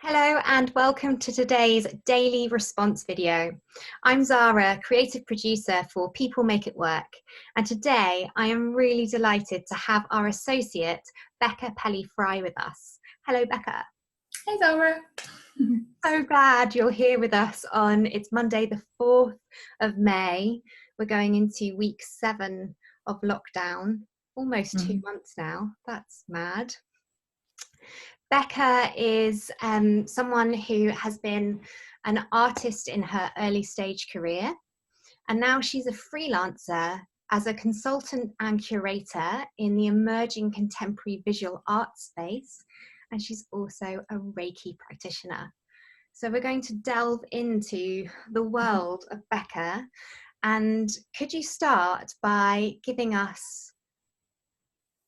Hello and welcome to today's daily response video. I'm Zara, creative producer for People Make It Work, and today I am really delighted to have our associate Becca Pelly-Fry with us. Hello Becca. Hey Zara. So glad you're here with us it's Monday the 4th of May. We're going into week 7 of lockdown, almost 2 months now. That's mad. Becca is someone who has been an artist in her early stage career, and now she's a freelancer as a consultant and curator in the emerging contemporary visual art space, and she's also a Reiki practitioner. So we're going to delve into the world of Becca, and could you start by giving us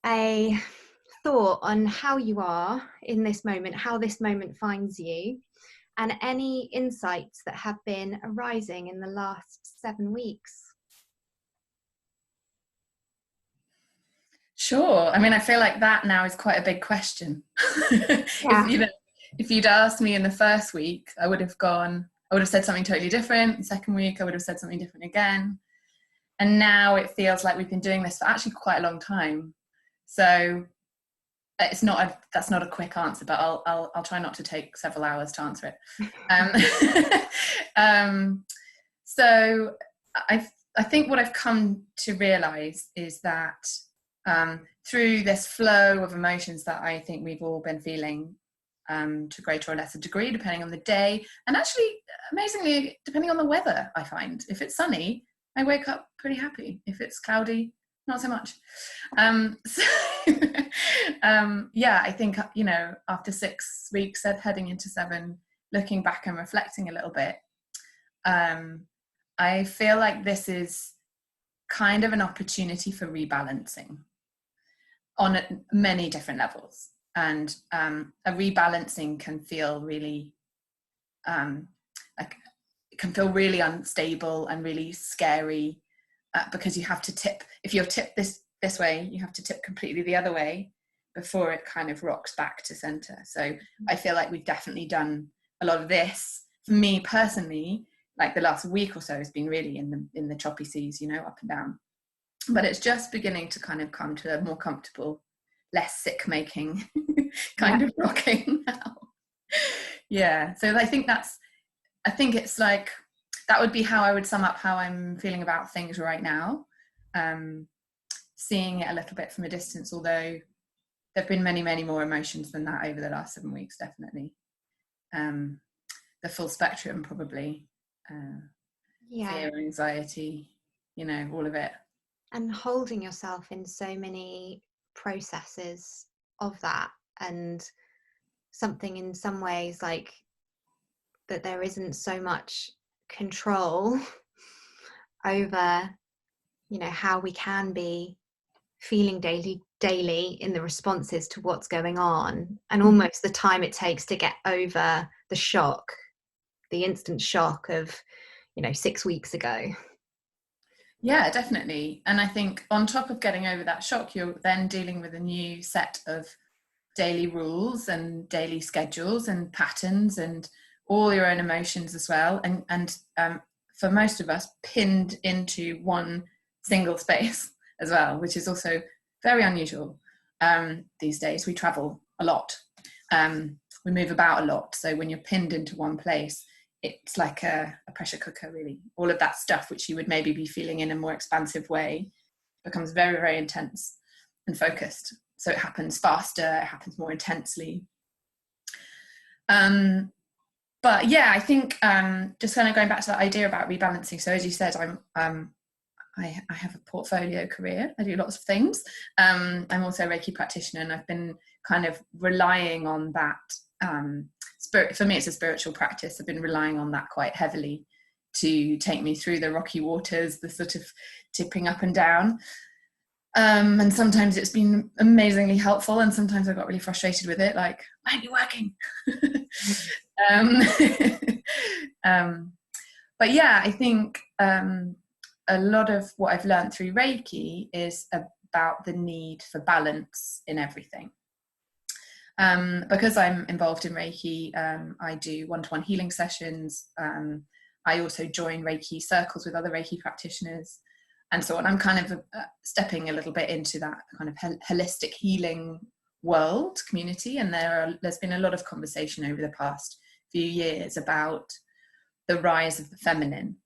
a thought on how you are in this moment, how this moment finds you, and any insights that have been arising in the last 7 weeks? Sure. I mean, I feel like that now is quite a big question. Yeah. If you'd asked me in the first week, I would have said something totally different. The second week, I would have said something different again. And now it feels like we've been doing this for actually quite a long time. So that's not a quick answer, but I'll try not to take several hours to answer it. So I think what I've come to realize is that through this flow of emotions that I think we've all been feeling to greater or lesser degree, depending on the day, and actually, amazingly, depending on the weather, I find. If it's sunny, I wake up pretty happy. If it's cloudy, not so much. Yeah, I think, after 6 weeks of heading into 7, looking back and reflecting a little bit, I feel like this is kind of an opportunity for rebalancing on many different levels. And a rebalancing can feel really, it can feel really unstable and really scary because you have to tip. If you're tipped this way, you have to tip completely the other way before it kind of rocks back to center. So I feel like we've definitely done a lot of this. For me personally, like the last week or so has been really in the choppy seas, up and down. But it's just beginning to kind of come to a more comfortable, less sick-making kind of rocking now. Yeah, so I think it's like, that would be how I would sum up how I'm feeling about things right now. Seeing it a little bit from a distance, although there've been many, many more emotions than that over the last 7 weeks, definitely. The full spectrum, probably. Fear, anxiety, all of it. And holding yourself in so many processes of that, and something in some ways like that there isn't so much control over, how we can be feeling daily in the responses to what's going on, and almost the time it takes to get over the shock, the instant shock of 6 weeks ago. Yeah, definitely. And I think on top of getting over that shock, you're then dealing with a new set of daily rules and daily schedules and patterns and all your own emotions as well. And for most of us, pinned into one single space as well, which is also very unusual these days. We travel a lot. We move about a lot. So when you're pinned into one place, it's like a pressure cooker, really. All of that stuff, which you would maybe be feeling in a more expansive way, becomes very, very intense and focused. So it happens faster, it happens more intensely. But yeah, I think just kind of going back to that idea about rebalancing. So as you said, I have a portfolio career. I do lots of things. I'm also a Reiki practitioner, and I've been kind of relying on that. For me, it's a spiritual practice. I've been relying on that quite heavily to take me through the rocky waters, the sort of tipping up and down. And sometimes it's been amazingly helpful, and sometimes I got really frustrated with it, like, why aren't you working? But yeah, I think a lot of what I've learned through Reiki is about the need for balance in everything. Because I'm involved in Reiki, I do one-to-one healing sessions. I also join Reiki circles with other Reiki practitioners and so on. I'm kind of stepping a little bit into that kind of holistic healing world community, and there's been a lot of conversation over the past few years about the rise of the feminine,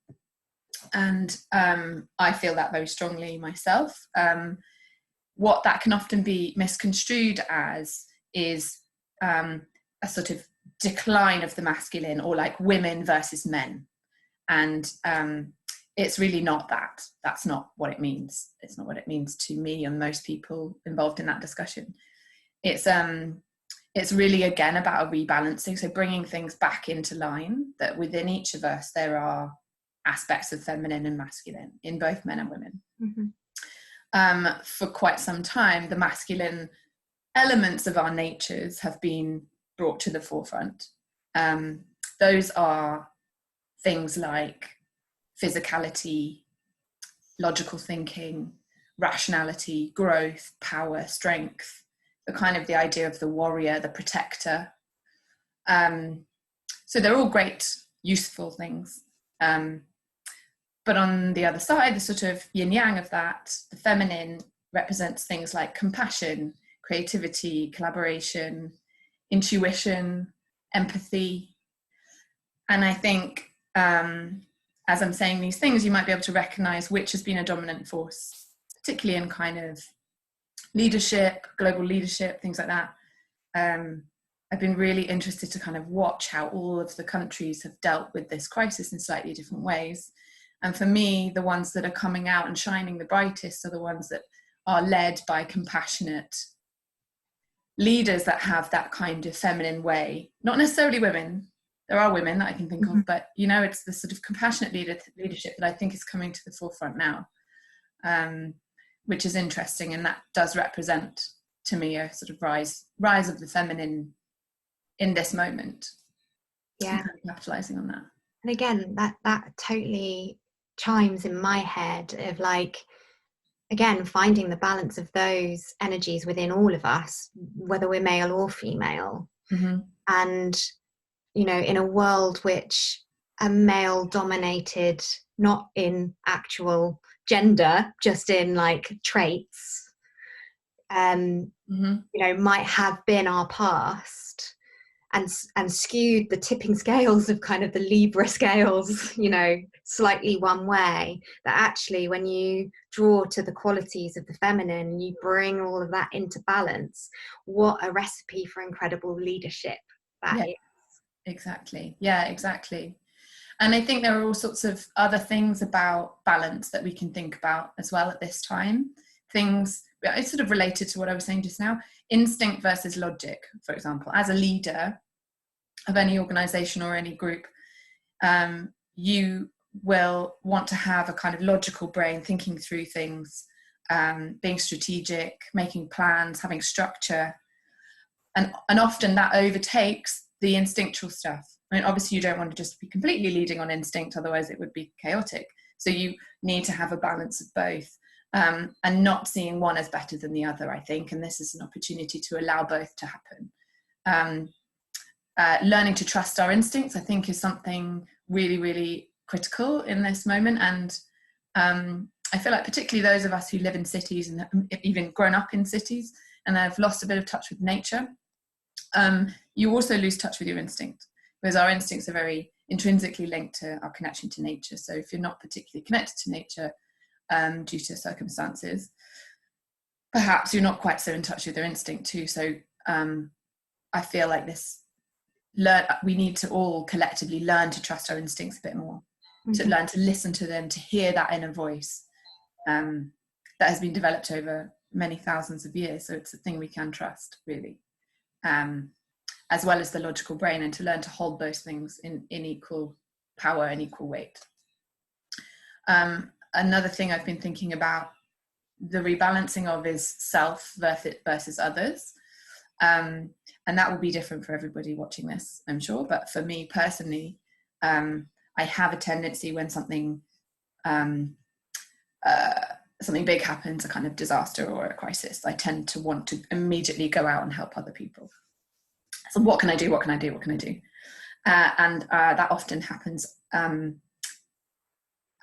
and I feel that very strongly myself. What that can often be misconstrued as is a sort of decline of the masculine, or like women versus men, and it's really not that. That's not what it means. It's not what it means to me and most people involved in that discussion. It's really, again, about a rebalancing, so bringing things back into line, that within each of us there are aspects of feminine and masculine in both men and women. Mm-hmm. For quite some time, the masculine elements of our natures have been brought to the forefront. Those are things like physicality, logical thinking, rationality, growth, power, strength, the idea of the warrior, the protector. So they're all great, useful things. But on the other side, the sort of yin yang of that, the feminine represents things like compassion, creativity, collaboration, intuition, empathy. And I think as I'm saying these things, you might be able to recognize which has been a dominant force, particularly in kind of leadership, global leadership, things like that. I've been really interested to kind of watch how all of the countries have dealt with this crisis in slightly different ways. And for me, the ones that are coming out and shining the brightest are the ones that are led by compassionate leaders that have that kind of feminine way. Not necessarily women. There are women that I can think of, but, you know, it's the sort of compassionate leadership that I think is coming to the forefront now, which is interesting. And that does represent, to me, a sort of rise of the feminine in this moment. Yeah. Kind of capitalizing on that. And again, that totally chimes in my head of, like, again, finding the balance of those energies within all of us, whether we're male or female. Mm-hmm. And, you know, in a world which a male dominated, not in actual gender, just in like traits, you know, might have been our past, and skewed the tipping scales of kind of the Libra scales, you know, slightly one way, that actually when you draw to the qualities of the feminine, you bring all of that into balance, what a recipe for incredible leadership that is. Exactly. Yeah, exactly. And I think there are all sorts of other things about balance that we can think about as well at this time. Things, it's sort of related to what I was saying just now, instinct versus logic, for example. As a leader of any organization or any group, you will want to have a kind of logical brain, thinking through things, being strategic, making plans, having structure. And often that overtakes the instinctual stuff. I mean, obviously you don't want to just be completely leading on instinct, otherwise it would be chaotic. So you need to have a balance of both, and not seeing one as better than the other, I think. And this is an opportunity to allow both to happen. Learning to trust our instincts, I think, is something really, really critical in this moment. And I feel like particularly those of us who live in cities and even grown up in cities and have lost a bit of touch with nature, you also lose touch with your instinct, because our instincts are very intrinsically linked to our connection to nature. So if you're not particularly connected to nature due to circumstances, perhaps you're not quite so in touch with your instinct too. So I feel like we need to all collectively learn to trust our instincts a bit more, to learn to listen to them, to hear that inner voice that has been developed over many thousands of years. So it's a thing we can trust, really. As well as the logical brain, and to learn to hold those things in equal power and equal weight. Another thing I've been thinking about the rebalancing of is self versus others. And that will be different for everybody watching this, I'm sure. But for me personally, I have a tendency when something big happens, a kind of disaster or a crisis, I tend to want to immediately go out and help other people. So what can I do? What can I do? What can I do? And that often happens.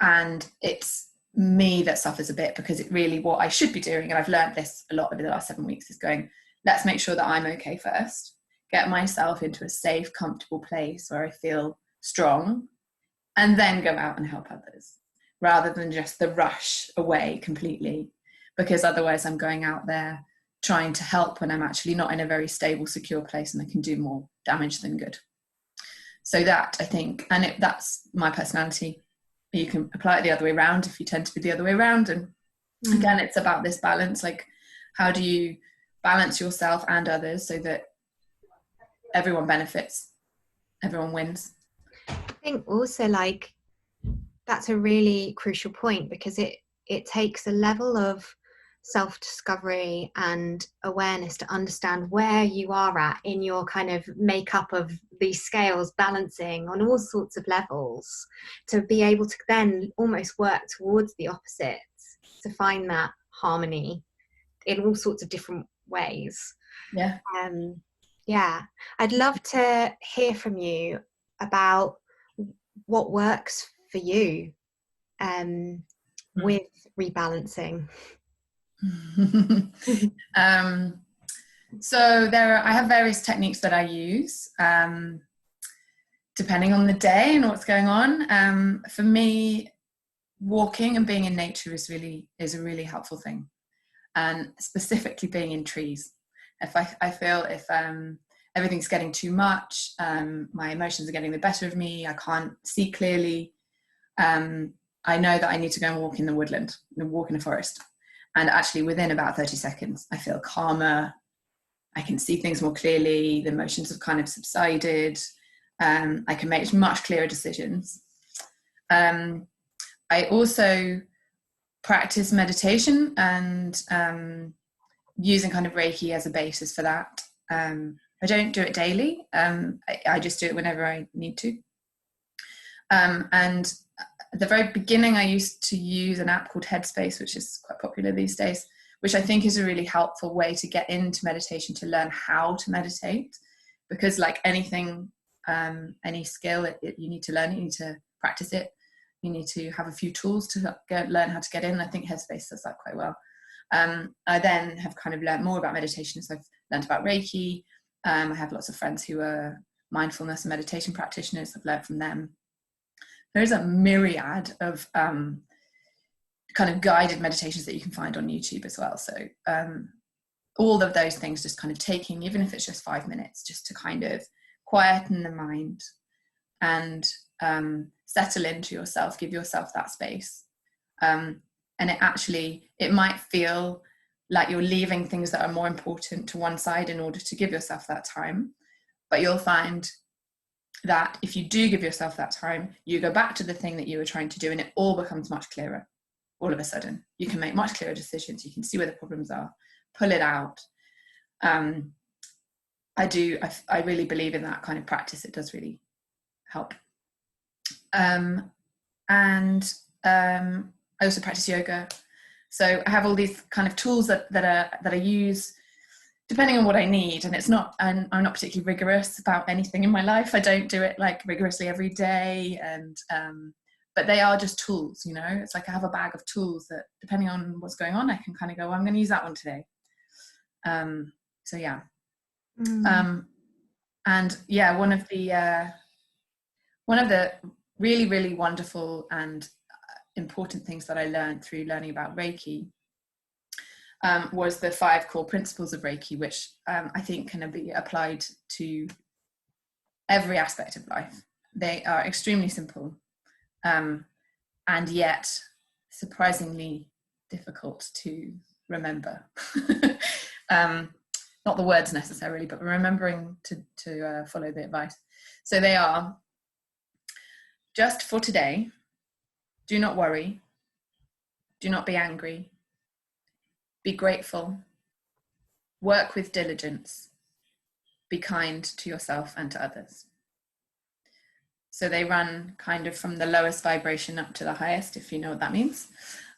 And it's me that suffers a bit, because it really, what I should be doing, and I've learned this a lot over the last 7 weeks, is going, let's make sure that I'm okay first, get myself into a safe, comfortable place where I feel strong, and then go out and help others, rather than just the rush away completely, because otherwise I'm going out there trying to help when I'm actually not in a very stable, secure place, and I can do more damage than good. So that, I think, and that's my personality. You can apply it the other way around if you tend to be the other way around. And again, it's about this balance, like how do you balance yourself and others so that everyone benefits, everyone wins. I think also, like, that's a really crucial point, because it takes a level of self-discovery and awareness to understand where you are at in your kind of makeup of these scales, balancing on all sorts of levels, to be able to then almost work towards the opposites, to find that harmony in all sorts of different ways. Yeah, I'd love to hear from you about what works for you with rebalancing. So I have various techniques that I use depending on the day and what's going on. For me, walking and being in nature is a really helpful thing, and specifically being in trees. If I feel if everything's getting too much, my emotions are getting the better of me, I can't see clearly, I know that I need to go and walk in the woodland, walk in a forest. And actually within about 30 seconds, I feel calmer. I can see things more clearly. The emotions have kind of subsided. I can make much clearer decisions. I also practice meditation and using kind of Reiki as a basis for that. I don't do it daily. I just do it whenever I need to. And at the very beginning, I used to use an app called Headspace, which is quite popular these days, which I think is a really helpful way to get into meditation, to learn how to meditate. Because like anything, any skill, you need to learn it, you need to practice it. You need to have a few tools to learn how to get in. I think Headspace does that quite well. I then have kind of learned more about meditation, so I've learned about Reiki. I have lots of friends who are mindfulness and meditation practitioners. I've learned from them. There's a myriad of kind of guided meditations that you can find on YouTube as well. So all of those things, just kind of taking, even if it's just 5 minutes, just to kind of quieten the mind and settle into yourself, give yourself that space. And it might feel like you're leaving things that are more important to one side in order to give yourself that time. But you'll find that if you do give yourself that time, you go back to the thing that you were trying to do, and it all becomes much clearer. All of a sudden, you can make much clearer decisions. You can see where the problems are, pull it out. I really believe in that kind of practice. It does really help. I also practice yoga. So I have all these kind of tools that I use depending on what I need. And I'm not particularly rigorous about anything in my life. I don't do it like rigorously every day. But they are just tools, you know. It's like I have a bag of tools that, depending on what's going on, I can kind of go, well, I'm going to use that one today. So yeah. And yeah, one of the really, really wonderful and important things that I learned through learning about Reiki was the 5 core principles of Reiki, which I think can be applied to every aspect of life. They are extremely simple, and yet surprisingly difficult to remember. Not the words necessarily, but remembering to follow the advice. So they are: just for today, do not worry, do not be angry, be grateful, work with diligence, be kind to yourself and to others. So they run kind of from the lowest vibration up to the highest, if you know what that means.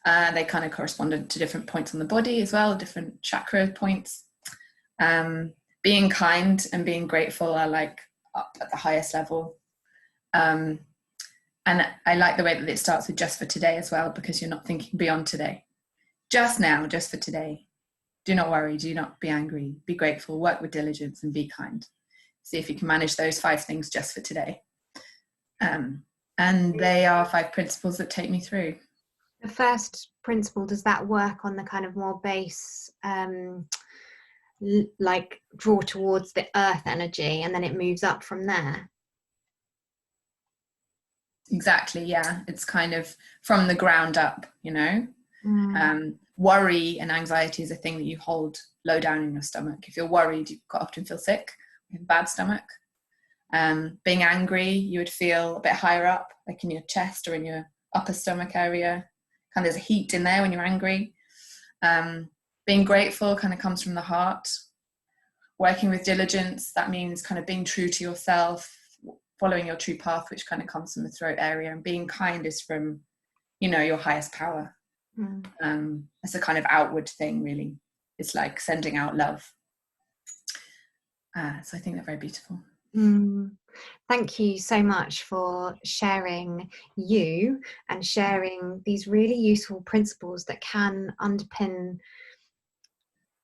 They kind of correspond to different points on the body as well, different chakra points. being kind and being grateful are like up at the highest level. And I like the way that it starts with just for today as well, because you're not thinking beyond today. Just now, just for today. Do not worry, do not be angry, be grateful, work with diligence, and be kind. See if you can manage those 5 things just for today. And they are 5 principles that take me through. The first principle, does that work on the kind of more base, like draw towards the earth energy, and then it moves up from there? Exactly, yeah. It's kind of from the ground up, you know. Worry and anxiety is a thing that you hold low down in your stomach. If you're worried, you quite often feel sick, you have a bad stomach. Being angry, you would feel a bit higher up, like in your chest or in your upper stomach area. Kind of there's a heat in there when you're angry. Being grateful kind of comes from the heart. Working with diligence, that means kind of being true to yourself, following your true path, which kind of comes from the throat area. And being kind is from, you know, your highest power. It's a kind of outward thing, really. It's like sending out love. So I think they're very beautiful. Thank you so much for sharing you and sharing these really useful principles that can underpin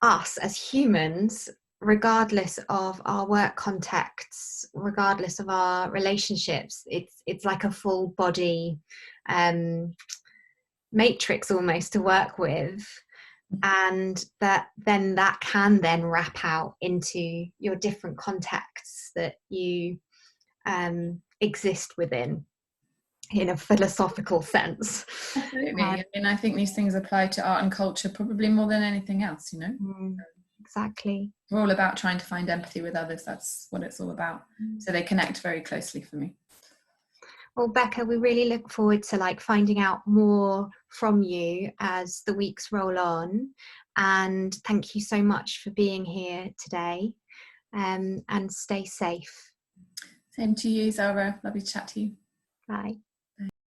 us as humans, regardless of our work contexts, regardless of our relationships. It's like a full body matrix almost to work with, and that can then wrap out into your different contexts that you exist within in a philosophical sense. Absolutely. I mean, I think these things apply to art and culture probably more than anything else, you know. Exactly. We're all about trying to find empathy with others. That's what it's all about. So they connect very closely for me. Well, Becca, we really look forward to like finding out more from you as the weeks roll on. And thank you so much for being here today. And stay safe. Same to you, Zara. Lovely to chat to you. Bye.